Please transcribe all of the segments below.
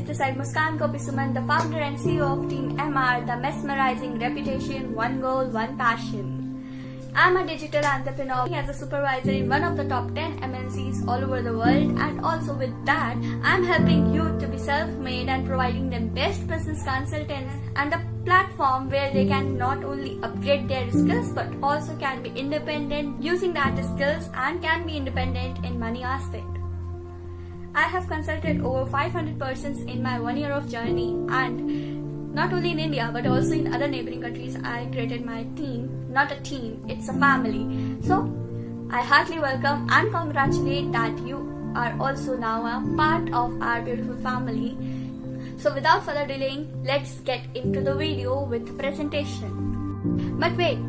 guys, this is Muskan Gopi Suman, the founder and CEO of Team MR, the mesmerizing reputation, one goal, one passion. I'm a digital entrepreneur as a supervisor in one of the top 10 MNCs all over the world, and also with that, I'm helping youth to be self-made and providing them best business consultants and a platform where they can not only upgrade their skills but also can be independent using that skills and can be independent in money aspect. I have consulted over 500 persons in my 1 year of journey, and not only in India but also in other neighboring countries. I created my team, not a team, it's a family. So I heartily welcome and congratulate that you are also now a part of our beautiful family. So without further delaying, let's get into the video with presentation. But wait,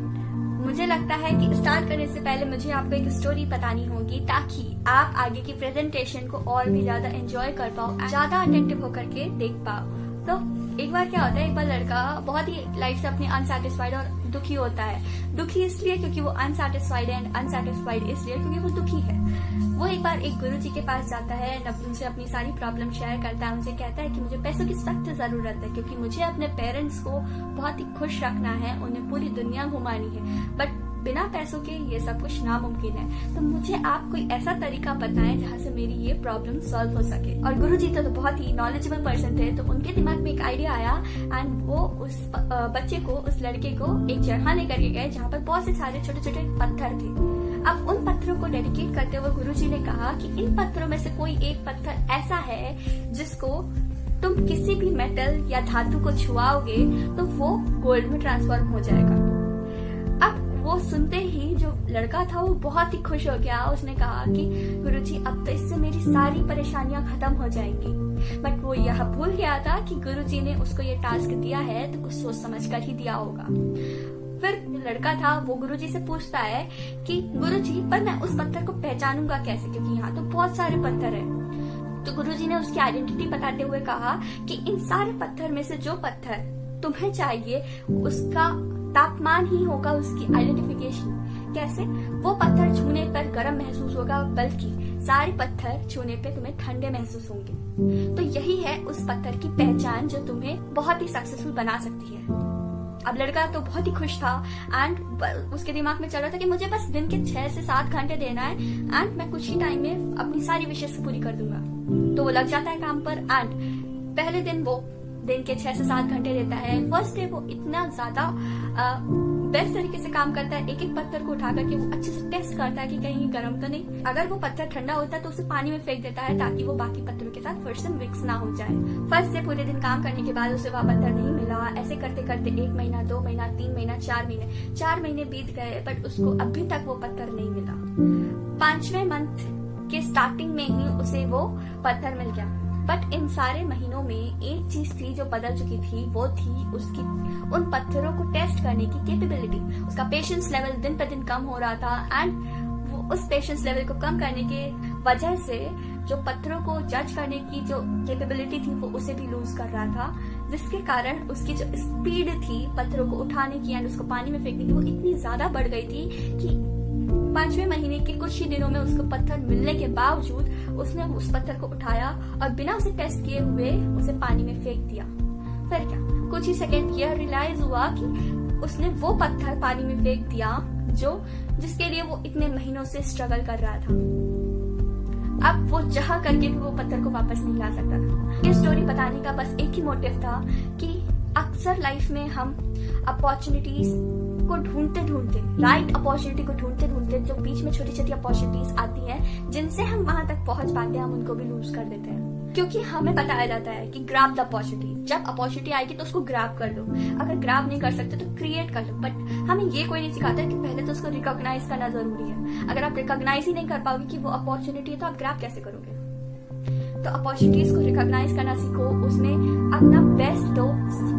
मुझे लगता है कि start करने से पहले मुझे आपको एक स्टोरी बतानी होगी ताकि आप आगे की प्रेजेंटेशन को और भी ज्यादा एंजॉय कर पाओ, ज्यादा अटेंटिव होकर के देख पाओ। तो एक बार क्या होता है, एक बार लड़का बहुत ही लाइफ से अपने अनसेटिस्फाइड और दुखी होता है। दुखी इसलिए क्योंकि वो अनसेटिस्फाइड है, एंड अनसेटिस्फाइड इसलिए क्योंकि वो दुखी है। वो एक बार एक गुरुजी के पास जाता है, उनसे अपनी सारी प्रॉब्लम शेयर करता है। उनसे कहता है कि मुझे पैसों की सख्त जरूरत है क्योंकि मुझे अपने पेरेंट्स को बहुत ही खुश रखना है, उन्हें पूरी दुनिया घुमानी है, बट बिना पैसों के ये सब कुछ नामुमकिन है। तो मुझे आप कोई ऐसा तरीका बताएं जहाँ से मेरी ये प्रॉब्लम सॉल्व हो सके। और गुरुजी तो बहुत ही नॉलेजेबल पर्सन थे, तो उनके दिमाग में एक आइडिया आया एंड वो उस बच्चे को, उस लड़के को एक जगह लेकर के गए जहाँ पर बहुत से सारे छोटे छोटे पत्थर थे। अब उन पत्थरों को डेडिकेट करते हुए गुरुजी ने कहा कि इन पत्थरों में से कोई एक पत्थर ऐसा है जिसको तुम किसी भी मेटल या धातु को छुआओगे तो वो गोल्ड में ट्रांसफॉर्म हो जाएगा। अब वो सुनते ही जो लड़का था वो बहुत ही खुश हो गया। उसने कहा कि गुरुजी अब तो इससे मेरी सारी परेशानियां खत्म हो जाएंगी। बट वो यह भूल गया था कि गुरुजी ने उसको ये टास्क दिया है तो कुछ सोच समझ कर ही दिया होगा। फिर लड़का था वो गुरुजी से पूछता है कि गुरुजी पर मैं उस पत्थर को पहचानूंगा कैसे, क्योंकि यहाँ तो बहुत सारे पत्थर हैं। तो गुरुजी ने उसकी आइडेंटिटी बताते हुए कहा कि इन सारे पत्थर में से जो पत्थर तुम्हें चाहिए उसका तापमान ही होगा उसकी आइडेंटिफिकेशन। कैसे? वो पत्थर छूने पर गर्म महसूस होगा, बल्कि सारे पत्थर छूने पे तुम्हें ठंडे महसूस होंगे। तो यही है उस पत्थर की पहचान जो तुम्हें बहुत ही सक्सेसफुल बना सकती है। अब लड़का तो बहुत ही खुश था एंड उसके दिमाग में चल रहा था कि मुझे बस दिन के 6 से 7 घंटे देना है एंड मैं कुछ ही टाइम में अपनी सारी विशेष पूरी कर दूंगा। तो वो लग जाता है काम पर एंड पहले दिन वो दिन के 6 से 7 घंटे देता है। फर्स्ट डे वो इतना ज्यादा बेस्ट तरीके से काम करता है। एक एक पत्थर को उठा करके वो अच्छे से टेस्ट करता है कि कहीं गर्म तो नहीं। अगर वो पत्थर ठंडा होता है तो उसे पानी में फेंक देता है ताकि वो बाकी पत्थरों के साथ फिर से मिक्स ना हो जाए। फर्स्ट डे पूरे दिन काम करने के बाद उसे वह पत्थर नहीं मिला। ऐसे करते करते 1 महीना, 2 महीना, 3 महीना, 4 महीने बीत गए, बट उसको अभी तक वो पत्थर नहीं मिला। 5वें मंथ के स्टार्टिंग में ही उसे वो पत्थर मिल गया। बट इन सारे महीनों में एक चीज थी जो बदल चुकी थी, वो थी उसकी उन पत्थरों को टेस्ट करने की कैपेबिलिटी। उसका पेशेंस लेवल दिन पर दिन कम हो रहा था एंड वो उस पेशेंस लेवल को कम करने के वजह से जो पत्थरों को जज करने की जो कैपेबिलिटी थी वो उसे भी लूज कर रहा था, जिसके कारण उसकी जो स्पीड थी पत्थरों को उठाने की एंड उसको पानी में फेंकने की वो इतनी ज्यादा बढ़ गई थी कि 5वें महीने के कुछ ही दिनों में उसको पत्थर मिलने के बावजूद उसने उस पत्थर को उठाया और बिना उसे टेस्ट किए हुए उसे पानी में फेंक दिया। फिर क्या, कुछ ही सेकंड यह रियलाइज हुआ कि उसने वो पत्थर पानी में फेंक दिया जिसके लिए वो इतने महीनों से स्ट्रगल कर रहा था। अब वो चाह करके भी वो पत्थर को वापस नहीं ला सकता था। ये स्टोरी बताने का बस एक ही मोटिव था कि अक्सर लाइफ में हम अपॉर्चुनिटीज को ढूंढते राइट अपॉर्चुनिटी को ढूंढते जो बीच में छोटी छोटी अपॉर्चुनिटीज आती हैं जिनसे हम वहां तक पहुंच पाते हैं, हम उनको भी लूज कर देते हैं। क्योंकि हमें बताया जाता है कि ग्रैब द अपॉर्चुनिटी। जब अपॉर्चुनिटी आएगी तो उसको ग्रैब कर लो, अगर ग्रैब नहीं कर सकते तो क्रिएट कर लो। बट हमें ये कोई नहीं सिखाता कि पहले तो उसको रिकॉग्नाइज करना जरूरी है। अगर आप रिकॉग्नाइज ही नहीं कर पाओगे कि वो अपॉर्चुनिटी है तो आप ग्रैब कैसे करोगे? तो अपॉर्चुनिटीज को रिकॉग्नाइज करना सीखो, उसमें अपना बेस्ट दो,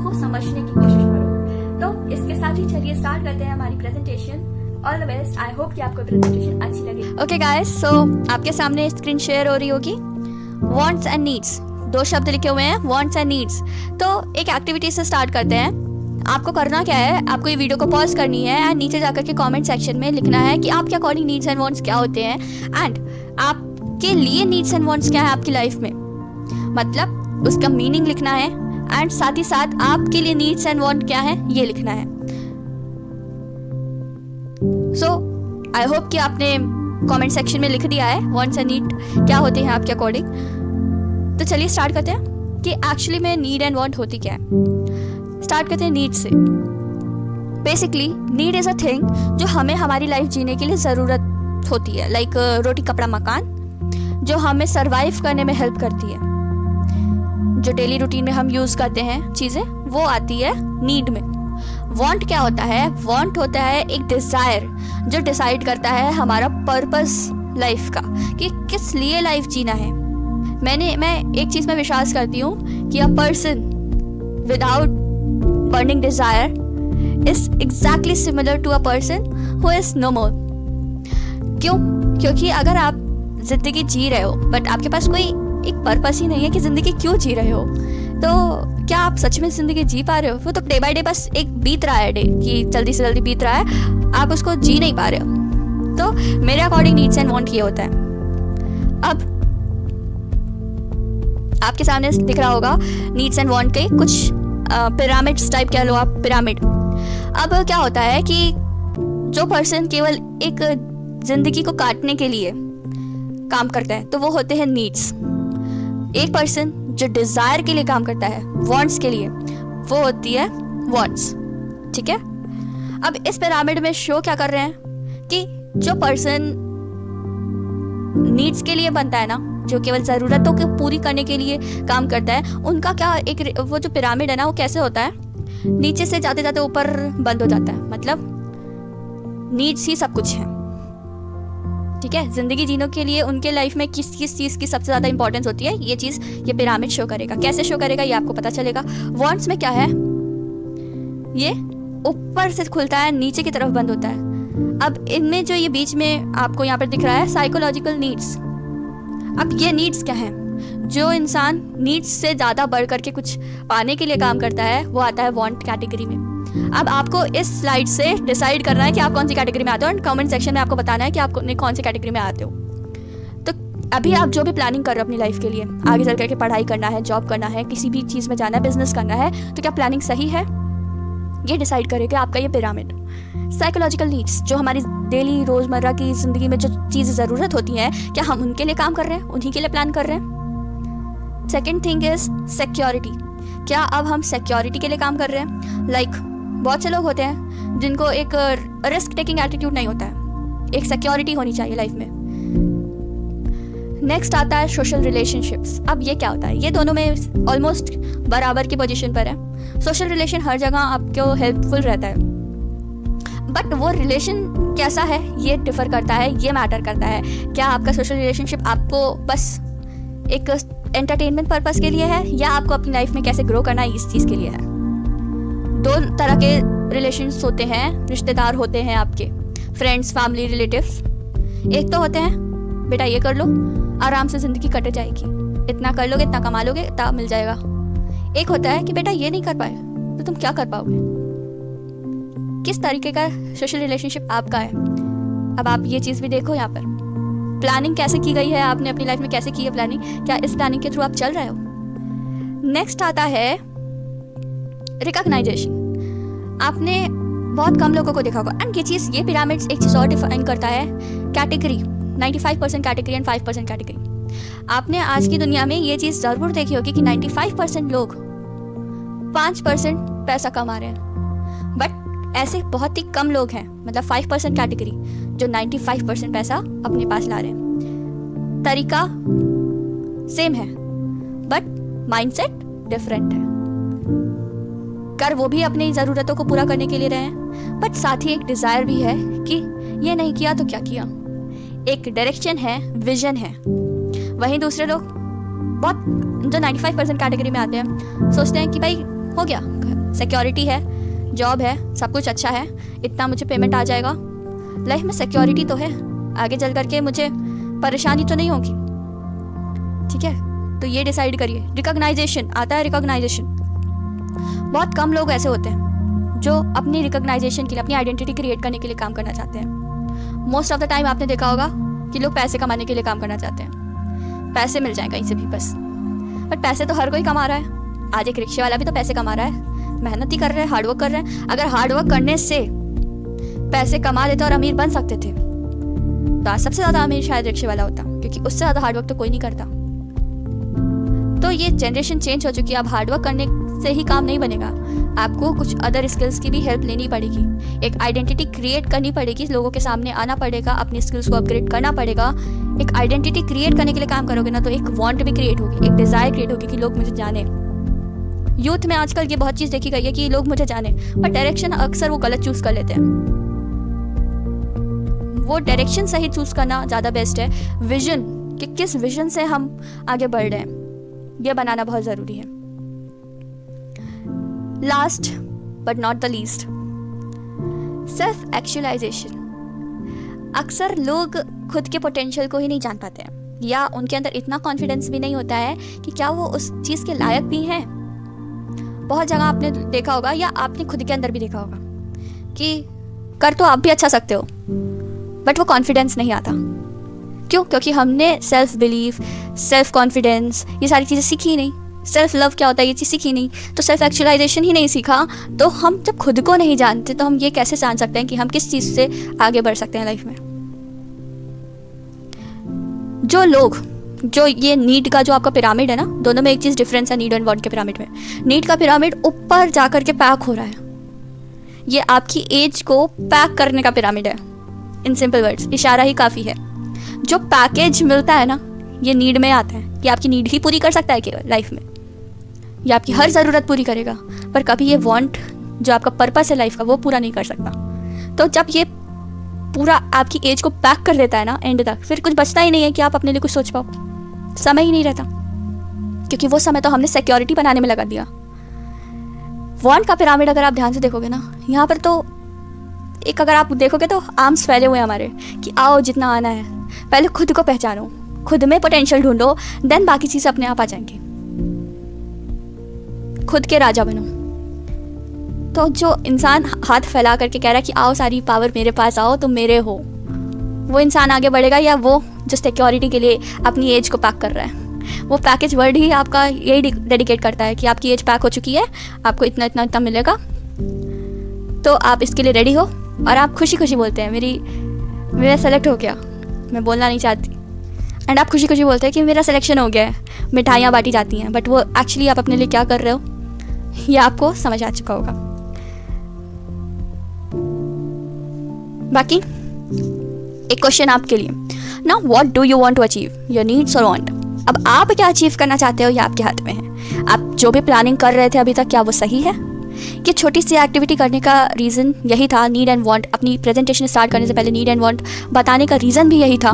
को समझने की कोशिश करो। तो इसके साथ ही चलिए स्टार्ट करते हैं हमारी presentation. All the best. I hope कि आपको प्रेजेंटेशन अच्छी लगे। ओके गाइस, सो आपके सामने स्क्रीन शेयर हो रही होगी। वांट्स एंड नीड्स, 2 शब्द लिखे हुए हैं, वांट्स एंड नीड्स। तो एक एक्टिविटी से स्टार्ट करते हैं। आपको करना क्या है, आपको ये वीडियो को पॉज करनी है एंड नीचे जाकर के कमेंट सेक्शन में लिखना है कि आपके अकॉर्डिंग नीड्स एंड वांट्स क्या होते हैं एंड आपके लिए नीड्स एंड वांट्स क्या है आपकी लाइफ में। मतलब उसका मीनिंग लिखना है, एंड साथ ही साथ आपके लिए नीड्स एंड वांट क्या है ये लिखना है। सो आई होप कि आपने कमेंट सेक्शन में लिख दिया है वांट्स एंड नीड क्या होते हैं आपके अकॉर्डिंग। तो चलिए स्टार्ट करते हैं कि एक्चुअली में नीड एंड वांट होती क्या है। स्टार्ट करते हैं नीड से। Basically need is a thing जो हमें हमारी लाइफ जीने के लिए ज़रूरत होती है, लाइक रोटी कपड़ा मकान, जो हमें सरवाइव करने में हेल्प करती है। जो डेली रूटीन में हम यूज़ करते हैं चीज़ें, वो आती है नीड में। वांट क्या होता है? वांट होता है एक डिज़ायर जो डिसाइड करता है हमारा पर्पस लाइफ का, कि किस लिए लाइफ जीना है। मैं एक चीज़ में विश्वास करती हूँ कि a person without burning desire is exactly similar to a person who is no more. क्यों? क्योंकि अगर आप जिंदगी जी रहे हो बट आपके पास कोई एक पर्पस ही नहीं है कि जिंदगी क्यों जी रहे हो, तो क्या आप सच में जिंदगी जी पा रहे हो? वो तो डे बाय डे बस एक बीत रहा है डे, कि जल्दी से जल्दी बीत रहा है, आप उसको जी नहीं पा रहे हो। तो मेरे अकॉर्डिंग नीड्स एंड वांट ये होता है। अब आपके सामने दिख रहा होगा नीड्स एंड वांट के कुछ पिरामिड्स टाइप कह लो आप, पिरामिड। अब क्या होता है कि जो पर्सन केवल एक जिंदगी को काटने के लिए काम करता है तो वो होते हैं नीड्स। एक पर्सन जो डिजायर के लिए काम करता है, वांट्स के लिए, वो होती है वांट्स। ठीक है। अब इस पिरामिड में शो क्या कर रहे हैं कि जो पर्सन नीड्स के लिए बनता है ना, जो केवल ज़रूरतों को पूरी करने के लिए काम करता है, उनका क्या एक वो जो पिरामिड है ना, वो कैसे होता है, नीचे से जाते जाते ऊपर बंद हो जाता है। मतलब नीड्स ही सब कुछ है। ठीक है। जिंदगी जीने के लिए उनके लाइफ में किस किस चीज़ की सबसे ज़्यादा इंपॉर्टेंस होती है, ये चीज़ ये पिरामिड शो करेगा। कैसे शो करेगा ये आपको पता चलेगा। वांट्स में क्या है, ये ऊपर से खुलता है, नीचे की तरफ बंद होता है। अब इनमें जो ये बीच में आपको यहाँ पर दिख रहा है साइकोलॉजिकल नीड्स। अब ये नीड्स क्या है? जो इंसान नीड्स से ज़्यादा बढ़ करके कुछ पाने के लिए काम करता है, वो आता है वांट कैटेगरी में। अब आपको इस स्लाइड से डिसाइड करना है कि आप कौन सी कैटेगरी में आते हो, और कमेंट सेक्शन में आपको बताना है कि आप कौन सी कैटेगरी में आते हो। तो अभी आप जो भी प्लानिंग कर रहे हो अपनी लाइफ के लिए, आगे चल करके पढ़ाई करना है, जॉब करना है, किसी भी चीज़ में जाना है, बिजनेस करना है, तो क्या प्लानिंग सही है, ये डिसाइड करेगा आपका ये पिरामिड। साइकोलॉजिकल नीड्स, जो हमारी डेली रोज़मर्रा की ज़िंदगी में जो चीज़ें ज़रूरत होती हैं, क्या हम उनके लिए काम कर रहे हैं, उन्हीं के लिए प्लान कर रहे हैं। Second thing is security. क्या अब हम सिक्योरिटी के लिए काम कर रहे हैं? लाइक बहुत से लोग होते हैं जिनको एक रिस्क टेकिंग एटीट्यूड नहीं होता है, एक सिक्योरिटी होनी चाहिए लाइफ में। नेक्स्ट आता है सोशल रिलेशनशिप्स। अब ये क्या होता है? ये दोनों में ऑलमोस्ट बराबर की पोजीशन पर है। सोशल रिलेशन हर जगह आपको हेल्पफुल रहता है, बट वो रिलेशन कैसा है ये डिफर करता है, ये मैटर करता है। क्या आपका सोशल रिलेशनशिप आपको बस एक एंटरटेनमेंट पर्पस के लिए है, या आपको अपनी लाइफ में कैसे ग्रो करना है इस चीज़ के लिए है। दो तरह के रिलेशंस होते हैं, रिश्तेदार होते हैं आपके, फ्रेंड्स, फैमिली, रिलेटिव्स। एक तो होते हैं बेटा ये कर लो, आराम से ज़िंदगी कट जाएगी, इतना कर लोगे, इतना कमा लोगे, इतना मिल जाएगा। एक होता है कि बेटा ये नहीं कर पाए तो तुम क्या कर पाओगे। किस तरीके का सोशल रिलेशनशिप आपका है, अब आप ये चीज़ भी देखो। यहाँ पर प्लानिंग कैसे की गई है, आपने अपनी लाइफ में कैसे की है प्लानिंग, क्या इस प्लानिंग के थ्रू आप चल रहे हो। नेक्स्ट आता है रिकॉग्नाइजेशन। आपने बहुत कम लोगों को देखा होगा, एंड ये पिरामिड्स एक चीज़ और डिफाइन करता है, कैटेगरी। 95% category and 5% category. आपने आज की दुनिया में ये चीज़ ज़रूर देखी होगी कि 95% लोग 5% पैसा कमा रहे हैं, बट ऐसे बहुत ही कम लोग हैं, मतलब 5% कैटेगरी, जो 95% पैसा अपने पास ला रहे हैं। तरीका सेम है बट माइंडसेट डिफरेंट है। कर वो भी अपनी ज़रूरतों को पूरा करने के लिए रहे हैं, बट साथ ही एक डिज़ायर भी है कि ये नहीं किया तो क्या किया। एक डायरेक्शन है, विजन है। वहीं दूसरे लोग बहुत जो 95% कैटेगरी में आते हैं सोचते हैं कि भाई हो गया, सिक्योरिटी है, जॉब है, सब कुछ अच्छा है, इतना मुझे पेमेंट आ जाएगा, लाइफ में सिक्योरिटी तो है, आगे चल करके मुझे परेशानी तो नहीं होगी। ठीक है, तो ये डिसाइड करिए। रिकॉग्नाइजेशन आता है। रिकॉग्नाइजेशन बहुत कम लोग ऐसे होते हैं जो अपनी रिकॉग्नाइजेशन के लिए, अपनी आइडेंटिटी क्रिएट करने के लिए काम करना चाहते हैं। मोस्ट ऑफ द टाइम आपने देखा होगा कि लोग पैसे कमाने के लिए काम करना चाहते हैं, पैसे मिल जाए कहीं से भी बस। बट पैसे तो हर कोई कमा रहा है। आज एक रिक्शे वाला भी तो पैसे कमा रहा है, मेहनत ही कर रहे हैं, हार्डवर्क कर रहे हैं। अगर हार्डवर्क करने से पैसे कमा लेते और अमीर बन सकते थे तो आज सबसे ज़्यादा अमीर शायद रिक्शे वाला होता, क्योंकि उससे ज़्यादा हार्डवर्क तो कोई नहीं करता। तो ये जनरेशन चेंज हो चुकी है। अब हार्डवर्क करने से ही काम नहीं बनेगा, आपको कुछ अदर स्किल्स की भी हेल्प लेनी पड़ेगी। एक आइडेंटिटी क्रिएट करनी पड़ेगी, लोगों के सामने आना पड़ेगा, अपनी स्किल्स को अपग्रेड करना पड़ेगा। एक आइडेंटिटी क्रिएट करने के लिए काम करोगे ना तो एक वांट भी क्रिएट होगी, एक डिज़ायर क्रिएट होगी कि लोग मुझे जाने। यूथ में आजकल ये बहुत चीज़ देखी गई है कि लोग मुझे जाने, पर डायरेक्शन अक्सर वो गलत चूज़ कर लेते हैं। वो डायरेक्शन सही चूज़ करना ज़्यादा बेस्ट है। विजन, कि किस विजन से हम आगे बढ़ रहे हैं, ये बनाना बहुत ज़रूरी है। Last but not the least, self actualisation. अक्सर लोग खुद के पोटेंशियल को ही नहीं जान पाते हैं, या उनके अंदर इतना कॉन्फिडेंस भी नहीं होता है कि क्या वो उस चीज़ के लायक भी हैं। बहुत जगह आपने देखा होगा, या आपने खुद के अंदर भी देखा होगा कि कर तो आप भी अच्छा सकते हो, बट वो कॉन्फिडेंस नहीं आता। क्यों? क्योंकि हमने सेल्फ बिलीफ, सेल्फ कॉन्फिडेंस, ये सारी चीज़ें सीखी ही नहीं। सेल्फ लव क्या होता है ये चीज़ सीखी नहीं, तो सेल्फ एक्चुअलाइजेशन ही नहीं सीखा। तो हम जब खुद को नहीं जानते तो हम ये कैसे जान सकते हैं कि हम किस चीज़ से आगे बढ़ सकते हैं लाइफ में। जो लोग, जो ये नीड का जो आपका पिरामिड है ना, दोनों में एक चीज़ डिफरेंस है नीड एंड वांट के पिरामिड में। नीड का पिरामिड ऊपर जाकर के पैक हो रहा है, ये आपकी एज को पैक करने का पिरामिड है। इन सिंपल वर्ड्स, इशारा ही काफ़ी है। जो पैकेज मिलता है ना, ये नीड में आता है कि आपकी नीड ही पूरी कर सकता है केवल लाइफ में, ये आपकी हर ज़रूरत पूरी करेगा, पर कभी ये वांट जो आपका पर्पस है लाइफ का वो पूरा नहीं कर सकता। तो जब ये पूरा आपकी एज को पैक कर देता है ना एंड तक, फिर कुछ बचता ही नहीं है कि आप अपने लिए कुछ सोच पाओ। समय ही नहीं रहता, क्योंकि वो समय तो हमने सिक्योरिटी बनाने में लगा दिया। वांट का पिरामिड अगर आप ध्यान से देखोगे ना, यहाँ पर तो एक, अगर आप देखोगे तो आर्म्स फैले हुए हैं हमारे कि आओ जितना आना है, पहले खुद को पहचानो, खुद में पोटेंशियल ढूंढो, देन बाकी चीज़ अपने आप आ जाएंगी। खुद के राजा बनो। तो जो इंसान हाथ फैला करके कह रहा है कि आओ सारी पावर मेरे पास, आओ तुम मेरे हो, वो इंसान आगे बढ़ेगा, या वो जो सिक्योरिटी के लिए अपनी एज को पैक कर रहा है? वो पैकेज वर्ड ही आपका यही डेडिकेट करता है कि आपकी एज पैक हो चुकी है, आपको इतना इतना इतना मिलेगा, तो आप इसके लिए रेडी हो। और आप खुशी खुशी बोलते हैं मेरा सेलेक्ट हो गया, मैं बोलना नहीं चाहती, एंड आप खुशी खुशी बोलते हैं कि मेरा सिलेक्शन हो गया है, मिठाइयाँ बांटी जाती हैं, बट वो एक्चुअली आप अपने लिए क्या कर रहे हो ये आपको समझ आ चुका होगा। बाकी एक क्वेश्चन आपके लिए ना, what do you want to achieve, your needs और वांट। अब आप क्या अचीव करना चाहते हो ये आपके हाथ में है। आप जो भी प्लानिंग कर रहे थे अभी तक, क्या वो सही है? ये छोटी सी एक्टिविटी करने का रीज़न यही था, नीड एंड वांट। अपनी प्रेजेंटेशन स्टार्ट करने से पहले नीड एंड वांट बताने का रीज़न भी यही था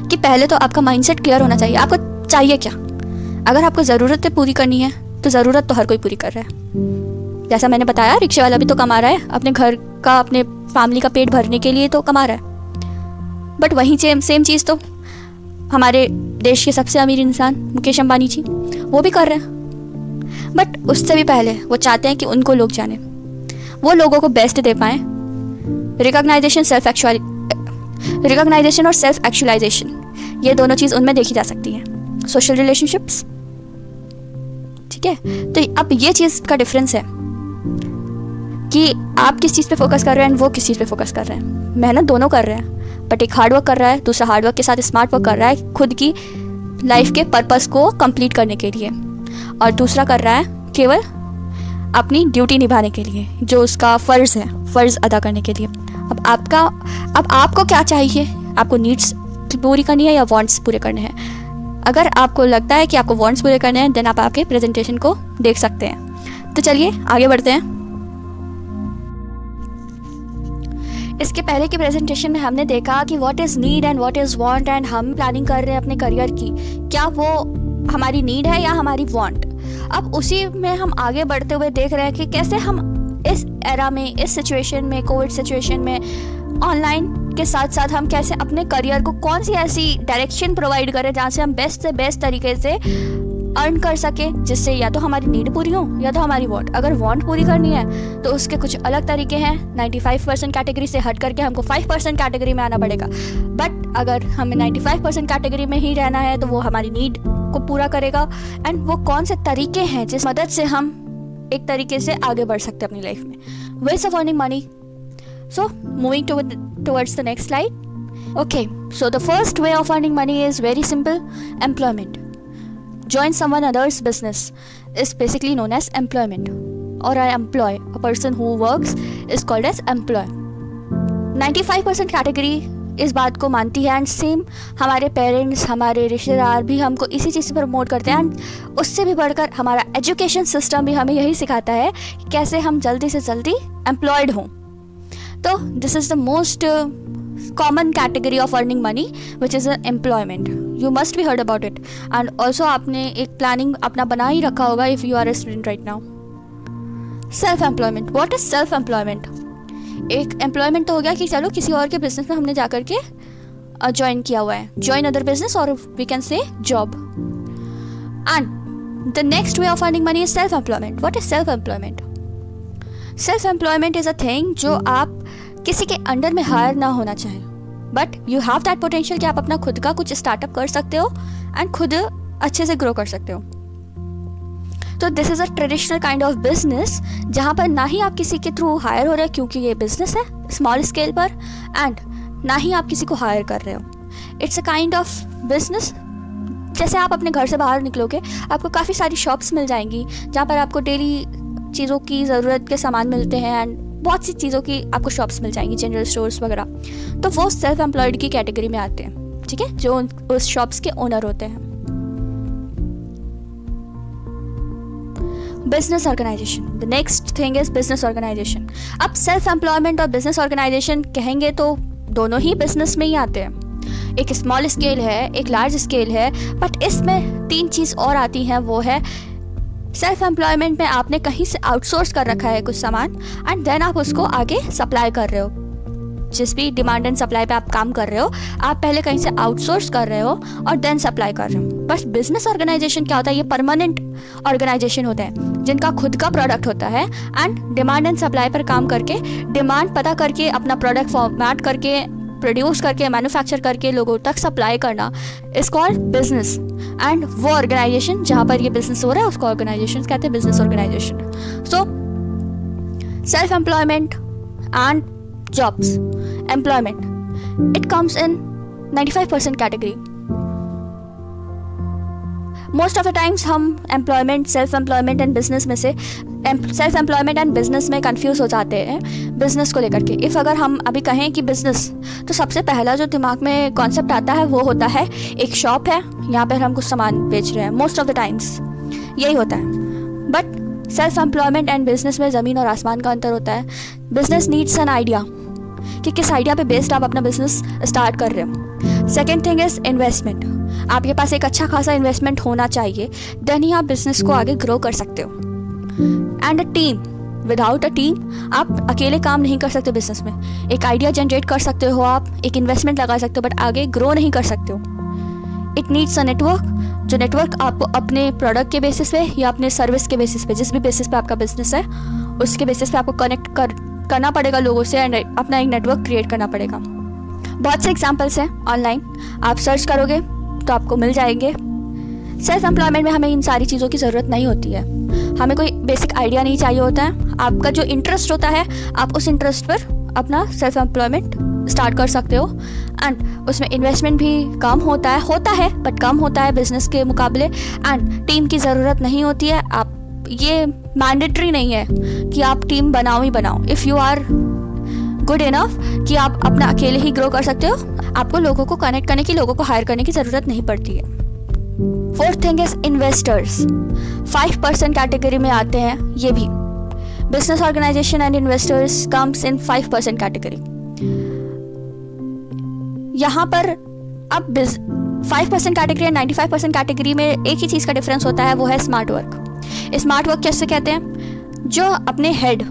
कि पहले तो आपका माइंडसेट क्लियर होना चाहिए, आपको चाहिए क्या। अगर आपको ज़रूरतें पूरी करनी है तो ज़रूरत तो हर कोई पूरी कर रहा है। जैसा मैंने बताया, रिक्शे वाला भी तो कमा रहा है, अपने घर का, अपने फैमिली का पेट भरने के लिए तो कमा रहा है। बट वहीं सेम चीज़ तो हमारे देश के सबसे अमीर इंसान मुकेश अंबानी जी वो भी कर रहे हैं। बट उससे भी पहले वो चाहते हैं कि उनको लोग जाने, वो लोगों को बेस्ट दे पाएँ। रिकॉग्नाइजेशन और सेल्फ एक्चुअलाइजेशन, ये दोनों चीज़ उनमें देखी जा सकती है। सोशल रिलेशनशिप्स, ठीक है। तो अब ये चीज़ का डिफरेंस है कि आप किस चीज़ पे फोकस कर रहे हैं, वो किस चीज़ पे फोकस कर रहे हैं। मेहनत दोनों कर रहे हैं, बट एक हार्ड वर्क कर रहा है, दूसरा हार्ड वर्क के साथ स्मार्ट वर्क कर रहा है खुद की लाइफ के पर्पस को कंप्लीट करने के लिए, और दूसरा कर रहा है केवल अपनी ड्यूटी निभाने के लिए, जो उसका फ़र्ज़ है, फ़र्ज़ अदा करने के लिए। अब आपको क्या चाहिए? आपको नीड्स पूरी करनी है या वांट्स पूरे करने हैं? अगर आपको लगता है कि आपको वांट्स पूरे करने हैं, देन आप आपके प्रेजेंटेशन को देख सकते हैं। तो चलिए आगे बढ़ते हैं। इसके पहले के प्रेजेंटेशन में हमने देखा कि what is need and what is want, and हम प्लानिंग कर रहे हैं अपने करियर की, क्या वो हमारी नीड है या हमारी वांट। अब उसी में हम आगे बढ़ते हुए देख रहे हैं कि कैसे हम इस एरा में, इस सिचुएशन में, कोविड सिचुएशन में, ऑनलाइन के साथ साथ हम कैसे अपने करियर को कौन सी ऐसी डायरेक्शन प्रोवाइड करें जहाँ से हम बेस्ट से बेस्ट तरीके से अर्न कर सके, जिससे या तो हमारी नीड पूरी हो या तो हमारी वांट। अगर वांट पूरी करनी है तो उसके कुछ अलग तरीके हैं। 95% कैटेगरी से हट करके हमको 5% कैटेगरी में आना पड़ेगा। बट अगर हमें 95% कैटेगरी में ही रहना है तो वो हमारी नीड को पूरा करेगा, एंड वो कौन से तरीके हैं जिस मदद से हम एक तरीके से आगे बढ़ सकते हैं अपनी लाइफ में। Veg of earning money. So moving towards the next slide. Okay, so the first way of earning money is very simple: employment. Join someone else's business is basically known as employment, or I employ. A person who works is called as employee. 95% category इस बात को मानती है, and same हमारे parents, हमारे रिश्तेदार भी हमको इसी चीज़ से प्रमोट करते हैं, एंड उससे भी बढ़कर हमारा एजुकेशन सिस्टम भी हमें यही सिखाता है कि कैसे हम जल्दी से जल्दी एम्प्लॉयड हों। तो this is the most common category of earning money, which is employment. You must be heard about it, and also आपने एक planning अपना बना ही रखा होगा if you are a student right now. Self employment. What is self employment? एक employment तो हो गया कि चलो किसी और के business में हमने जा कर के join किया हुआ है, join other business, or we can say job. And the next way of earning money is self employment. What is self employment? Self employment is a thing जो आप किसी के अंडर में हायर ना होना चाहें, but you have that potential कि आप अपना खुद का कुछ स्टार्टअप कर सकते हो एंड खुद अच्छे से ग्रो कर सकते हो। तो this is a traditional kind of business जहाँ पर ना ही आप किसी के थ्रू हायर हो रहे हो क्योंकि ये बिजनेस है स्मॉल स्केल पर, एंड ना ही आप किसी को हायर कर रहे हो। It's a kind of business जैसे आप अपने घर से बाहर निकलोगे आपको काफ़ी सारी शॉप्स मिल जाएंगी जहाँ पर आपको डेली चीज़ों की ज़रूरत के सामान मिलते हैं, एंड बहुत सी चीज़ों की आपको शॉप्स मिल जाएंगी, जनरल स्टोर्स वगैरह। तो वो सेल्फ एम्प्लॉयड की कैटेगरी में आते हैं, ठीक है, जो उस शॉप्स के ओनर होते हैं। Business organisation. The next thing is business organisation. अब सेल्फ एम्प्लॉयमेंट और बिजनेस ऑर्गेनाइजेशन कहेंगे तो दोनों ही बिजनेस में ही आते हैं। एक स्मॉल स्केल है, एक लार्ज स्केल है, बट इसमें 3 चीज़ और आती हैं। वो है सेल्फ एम्प्लॉयमेंट में आपने कहीं से आउटसोर्स कर रखा है कुछ सामान, एंड देन आप उसको आगे सप्लाई कर रहे हो। जिस भी डिमांड एंड सप्लाई पे आप काम कर रहे हो, आप पहले कहीं से आउटसोर्स कर रहे हो और देन सप्लाई कर रहे हो। बट बिजनेस ऑर्गेनाइजेशन क्या होता है? ये परमानेंट ऑर्गेनाइजेशन होते हैं जिनका खुद का प्रोडक्ट होता है, एंड डिमांड एंड सप्लाई पर काम करके, डिमांड पता करके, अपना प्रोडक्ट फॉर्मेट करके, प्रोड्यूस करके, मैन्युफैक्चर करके लोगों तक सप्लाई करना इज कॉल्ड बिजनेस। एंड वो ऑर्गेनाइजेशन जहाँ पर ये बिजनेस हो रहा है उसको ऑर्गेनाइजेशन कहते हैं, business organisation. So self employment and jobs employment, it comes in 95% category. Most of the times हम employment, self employment and business में से सेल्फ एम्प्लॉयमेंट एंड बिजनेस में कंफ्यूज हो जाते हैं बिजनेस को लेकर के। इफ़ अगर हम अभी कहें कि बिजनेस, तो सबसे पहला जो दिमाग में कॉन्सेप्ट आता है वो होता है एक शॉप है, यहाँ पर हम कुछ सामान बेच रहे हैं। मोस्ट ऑफ द टाइम्स यही होता है। But self employment and business में ज़मीन और आसमान का अंतर होता है। बिजनेस नीड्स एन आइडिया कि किस आइडिया पे बेस्ड आप अपना बिजनेस स्टार्ट कर रहे हो। Second thing is investment. आपके पास एक अच्छा खासा इन्वेस्टमेंट होना चाहिए, देन ही आप बिजनेस को आगे ग्रो कर सकते हो। And a team, without a team आप अकेले काम नहीं कर सकते बिजनेस में। एक आइडिया जनरेट कर सकते हो आप, एक इन्वेस्टमेंट लगा सकते हो, बट आगे ग्रो नहीं कर सकते हो। इट नीड्स अ नेटवर्क, जो नेटवर्क आपको अपने प्रोडक्ट के बेसिस पे या अपने सर्विस के बेसिस पे, जिस भी बेसिस पे आपका बिजनेस है उसके बेसिस पे आपको कनेक्ट करना पड़ेगा लोगों से, एंड अपना एक नेटवर्क क्रिएट करना पड़ेगा। बहुत से एग्जाम्पल्स हैं ऑनलाइन, आप सर्च करोगे तो आपको मिल जाएंगे। सेल्फ एम्प्लॉयमेंट में हमें इन सारी चीज़ों की ज़रूरत नहीं होती है। हमें कोई बेसिक आइडिया नहीं चाहिए होता है। आपका जो इंटरेस्ट होता है आप उस इंटरेस्ट पर अपना सेल्फ एम्प्लॉयमेंट स्टार्ट कर सकते हो, एंड उसमें इन्वेस्टमेंट भी कम होता है बट कम होता है बिजनेस के मुकाबले, एंड टीम की ज़रूरत नहीं होती है। आप, ये मैंडेटरी नहीं है कि आप टीम बनाओ ही बनाओ। If you are good enough कि आप अपना अकेले ही ग्रो कर सकते हो, आपको लोगों को कनेक्ट करने की, लोगों को हायर करने की ज़रूरत नहीं पड़ती है। Fourth thing is investors. 5% category में आते हैं ये भी। Business organisation and investors comes in 5% category. यहाँ पर अब 5% कैटेगरी और 95% कैटेगरी में एक ही चीज़ का डिफरेंस होता है, वो है स्मार्ट वर्क। स्मार्ट वर्क कैसे कहते हैं? जो अपने हेड,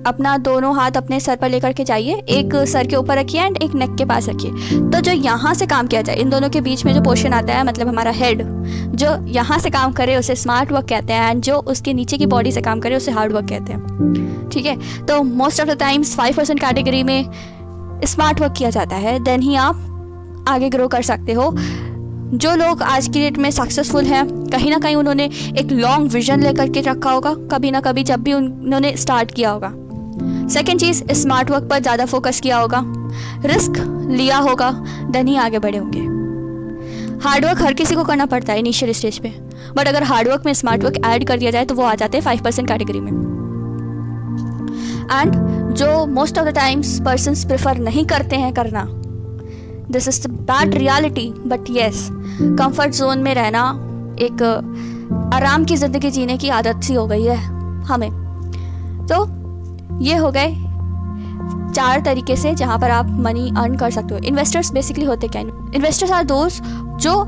अपना दोनों हाथ अपने सर पर लेकर के जाइए, एक सर के ऊपर रखिए एंड एक नेक के पास रखिए। तो जो यहाँ से काम किया जाए, इन दोनों के बीच में जो पोर्शन आता है, मतलब हमारा हेड जो यहाँ से काम करे उसे स्मार्ट वर्क कहते हैं, एंड जो उसके नीचे की बॉडी से काम करे उसे हार्ड वर्क कहते हैं। ठीक है, तो most of the times 5% category में स्मार्ट वर्क किया जाता है, देन ही आप आगे ग्रो कर सकते हो। जो लोग आज की डेट में सक्सेसफुल हैं, कहीं ना कहीं उन्होंने एक लॉन्ग विजन लेकर के रखा होगा कभी ना कभी जब भी उन्होंने स्टार्ट किया होगा। सेकेंड चीज़, स्मार्ट वर्क पर ज़्यादा फोकस किया होगा, रिस्क लिया होगा, देन ही आगे बढ़े होंगे। हार्डवर्क हर किसी को करना पड़ता है इनिशियल स्टेज पे, बट अगर हार्डवर्क में स्मार्ट वर्क ऐड कर दिया जाए तो वो आ जाते हैं 5% कैटेगरी में। एंड जो most of the times persons prefer नहीं करते हैं करना, this is the bad reality, but yes, comfort zone में रहना, एक आराम की ज़िंदगी जीने की आदत सी हो गई है हमें। तो ये हो गए 4 तरीके से जहाँ पर आप मनी अर्न कर सकते हो। इन्वेस्टर्स बेसिकली होते क्या? इन्वेस्टर्स आर दोस्त जो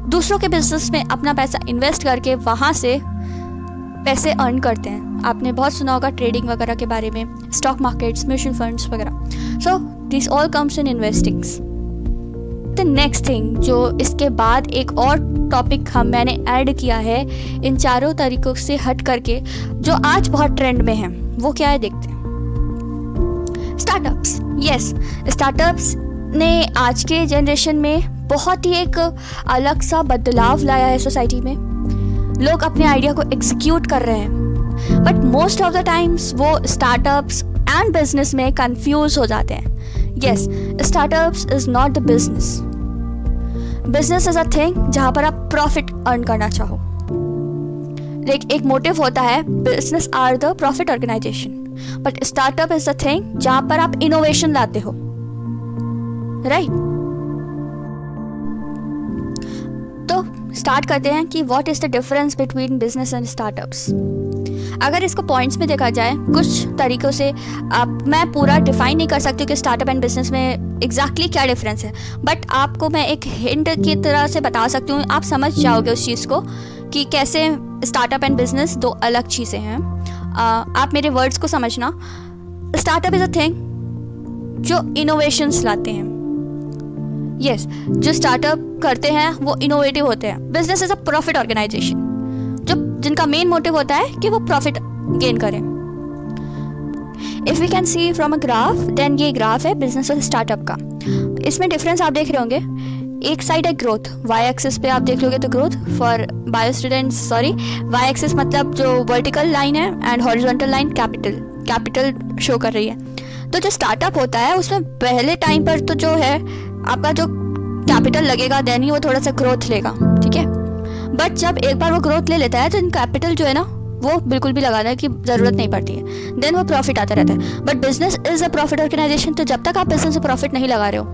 दूसरों के बिजनेस में अपना पैसा इन्वेस्ट करके वहाँ से पैसे अर्न करते हैं। आपने बहुत सुना होगा ट्रेडिंग वगैरह के बारे में, स्टॉक मार्केट्स, म्यूचुअल फंड्स वगैरह। So this all comes in investings. The next thing जो इसके बाद एक और टॉपिक मैंने ऐड किया है इन 4 तरीकों से हट करके, जो आज बहुत ट्रेंड में है, वो क्या है देखते हैं। स्टार्टअप्स। यस, स्टार्टअप्स ने आज के जनरेशन में बहुत ही एक अलग सा बदलाव लाया है सोसाइटी में। लोग अपने आइडिया को एग्जीक्यूट कर रहे हैं, but most of the times वो स्टार्टअप्स एंड बिजनेस में कंफ्यूज हो जाते हैं। Yes, startups is not the business. Business is a thing जहाँ पर आप प्रॉफिट अर्न करना चाहो। लाइक एक मोटिव होता है, business are the profit organisation, but startup is the thing जहाँ पर आप इनोवेशन लाते हो, राइट? तो स्टार्ट करते हैं कि what is the difference between business and startups. अगर इसको पॉइंट्स में देखा जाए कुछ तरीक़ों से, मैं पूरा डिफाइन नहीं कर सकती कि स्टार्टअप एंड बिजनेस में एग्जैक्टली क्या डिफरेंस है, बट आपको मैं एक हिंट की तरह से बता सकती हूँ, आप समझ जाओगे उस चीज़ को कि कैसे स्टार्टअप एंड बिजनेस 2 अलग चीज़ें हैं। आप मेरे वर्ड्स को समझना। स्टार्टअप इज़ अ थिंग जो इनोवेशंस लाते हैं। यस, जो स्टार्टअप करते हैं वो इनोवेटिव होते हैं। Business is a profit organisation, जिनका मेन मोटिव होता है कि वो प्रॉफिट गेन करें। If we can see from a graph, then ये ग्राफ है बिजनेस और स्टार्टअप का। इसमें डिफरेंस आप देख रहे होंगे, एक साइड है ग्रोथ, वाई एक्सिस पे आप देख लोगे तो growth for bio students, sorry, Y axis मतलब जो वर्टिकल लाइन है and horizontal line capital show कर रही है। तो जो स्टार्टअप होता है उसमें पहले टाइम पर तो जो है आपका जो कैपिटल लगेगा, देन ही वो थोड़ा सा ग्रोथ लेगा, ठीक है। बट जब एक बार वो ग्रोथ ले लेता है तो इन कैपिटल जो है ना वो बिल्कुल भी लगाने की ज़रूरत नहीं पड़ती है, देन वो प्रॉफिट आता रहता है। But business is a profit organisation, तो जब तक आप बिजनेस में प्रॉफिट नहीं लगा रहे हो,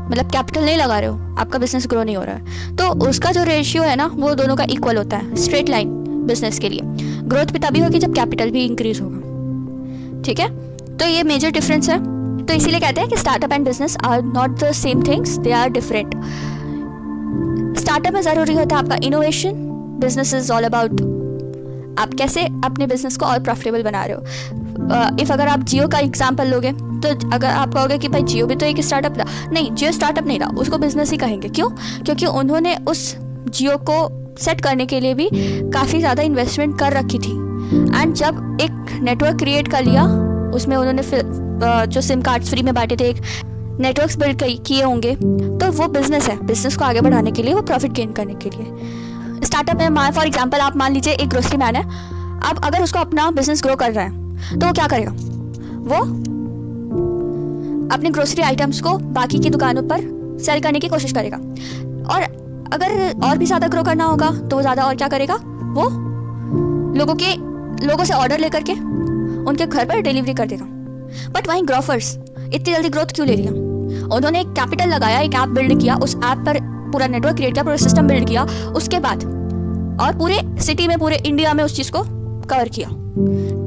मतलब कैपिटल नहीं लगा रहे हो, आपका बिजनेस ग्रो नहीं हो रहा है। तो उसका जो रेशियो है ना वो दोनों का इक्वल होता है, स्ट्रेट लाइन बिजनेस के लिए। ग्रोथ भी तभी होगी जब कैपिटल भी इंक्रीज होगा, ठीक है। तो ये मेजर डिफरेंस है। तो इसीलिए कहते हैं कि startup and business are not the same things, they are different. Startup में ज़रूरी होता है आपका innovation, business is all about आप कैसे अपने बिजनेस को और प्रॉफिटेबल बना रहे हो। इफ़ अगर आप जियो का एग्जांपल लोगे तो अगर आप कहोगे कि भाई जियो भी तो एक स्टार्टअप था, नहीं, जियो स्टार्टअप नहीं था, उसको बिजनेस ही कहेंगे। क्यों? क्योंकि उन्होंने उस जियो को सेट करने के लिए भी काफ़ी ज़्यादा इन्वेस्टमेंट कर रखी थी। एंड जब एक नेटवर्क क्रिएट कर लिया, उसमें उन्होंने फिर जो सिम कार्ड्स फ्री में बांटे थे, एक नेटवर्क्स बिल्ड किए होंगे, तो वो बिजनेस है। बिजनेस को आगे बढ़ाने के लिए, वो प्रॉफिट गेन करने के लिए। स्टार्टअप में फॉर एग्जांपल आप मान लीजिए एक ग्रोसरी मैन है, अब अगर उसको अपना बिजनेस ग्रो कर रहा है तो वो क्या करेगा? वो अपने ग्रोसरी आइटम्स को बाकी की दुकानों पर सेल करने की कोशिश करेगा, और अगर और भी ज़्यादा ग्रो करना होगा तो वो ज़्यादा और क्या करेगा? वो लोगों से ऑर्डर लेकर के उनके घर पर डिलीवरी कर देगा। बट वहीं ग्रोफर्स इतनी जल्दी ग्रोथ क्यों ले लिया? उन्होंने एक कैपिटल लगाया, एक ऐप बिल्ड किया, उस ऐप पर पूरा नेटवर्क क्रिएट किया, पूरा सिस्टम बिल्ड किया, उसके बाद और पूरे सिटी में, पूरे इंडिया में उस चीज़ को कवर किया।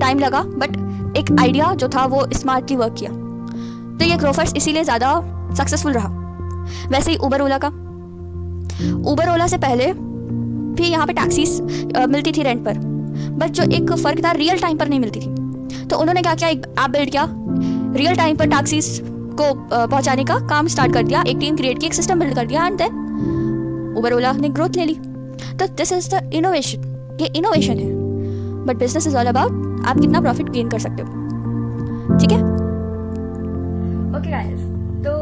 टाइम लगा, बट एक आइडिया जो था वो स्मार्टली वर्क किया। तो ये ग्रोफर्स इसीलिए ज़्यादा सक्सेसफुल रहा। वैसे ही उबर ओला से पहले भी यहाँ पे टैक्सीज मिलती थी रेंट पर, बट जो एक फ़र्क था, रियल टाइम पर नहीं मिलती थी। तो उन्होंने क्या किया, एक ऐप बिल्ड किया, रियल टाइम पर टैक्सीज को पहुँचाने का काम स्टार्ट कर दिया, एक टीम क्रिएट की, एक सिस्टम बिल्ड कर दिया, एंड देन उबर ओला ने ग्रोथ ले ली। तो दिस इज द इनोवेशन, ये इनोवेशन है। But business is all about आप कितना प्रॉफिट गेन कर सकते हो, ठीक है। ओके गाइस, तो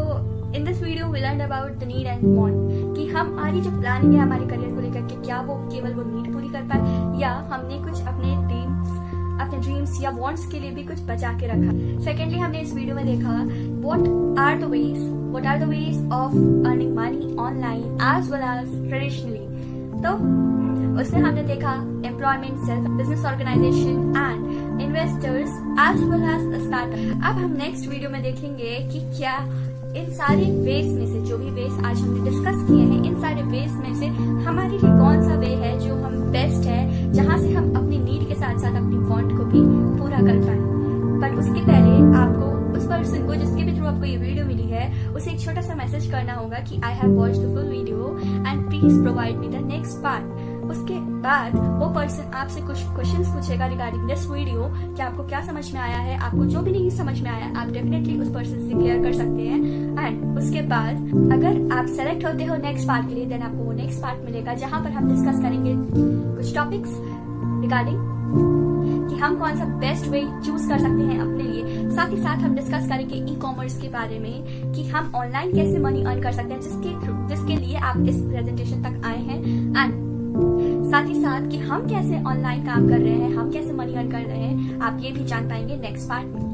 in this video we learn about the need and want, कि हमारी जो प्लानिंग है हमारे करियर को लेकर के, क्या वो केवल वो नीड पूरी कर पाए या हमने कुछ अपने ड्रीम्स या वांट्स के लिए भी कुछ बचा के रखा। सेकेंडली हमने इस वीडियो में देखा what are the ways of earning money online as well as traditionally. तो उसमें हमने देखा employment, self business organisation and investors as well as startup. अब हम नेक्स्ट वीडियो में देखेंगे कि क्या इन सारे वेज में से, जो भी वेज आज हमने डिस्कस किए हैं, इन सारे वेज में से हमारे लिए कौन सा वे है जो हम बेस्ट है, जहां से हम अपनी नीड के साथ साथ अपनी वांट को भी पूरा कर पाए। बट उसके पहले आपको उस पर्सन को जिसके भी थ्रू आपको ये वीडियो मिली है उसे एक छोटा सा मैसेज करना होगा कि I have watched the full video and please provide me the next part. उसके बाद वो पर्सन आपसे कुछ क्वेश्चंस पूछेगा रिगार्डिंग दिस वीडियो कि आपको क्या समझ में आया है। आपको जो भी नहीं समझ में आया आप डेफिनेटली उस पर्सन से क्लियर कर सकते हैं। एंड उसके बाद अगर आप सेलेक्ट होते हो नेक्स्ट पार्ट के लिए, देन आपको वो नेक्स्ट पार्ट मिलेगा जहां पर हम डिस्कस करेंगे कुछ टॉपिक्स रिगार्डिंग कि हम कौन सा बेस्ट वे चूज कर सकते हैं अपने लिए। साथ ही साथ हम डिस्कस करेंगे ई कॉमर्स के बारे में कि हम ऑनलाइन कैसे मनी अर्न कर सकते हैं, जिसके लिए आप इस प्रेजेंटेशन तक आए हैं। एंड साथ ही साथ कि हम कैसे ऑनलाइन काम कर रहे हैं, हम कैसे मनी अर्न कर रहे हैं, आप ये भी जान पाएंगे नेक्स्ट पार्ट में।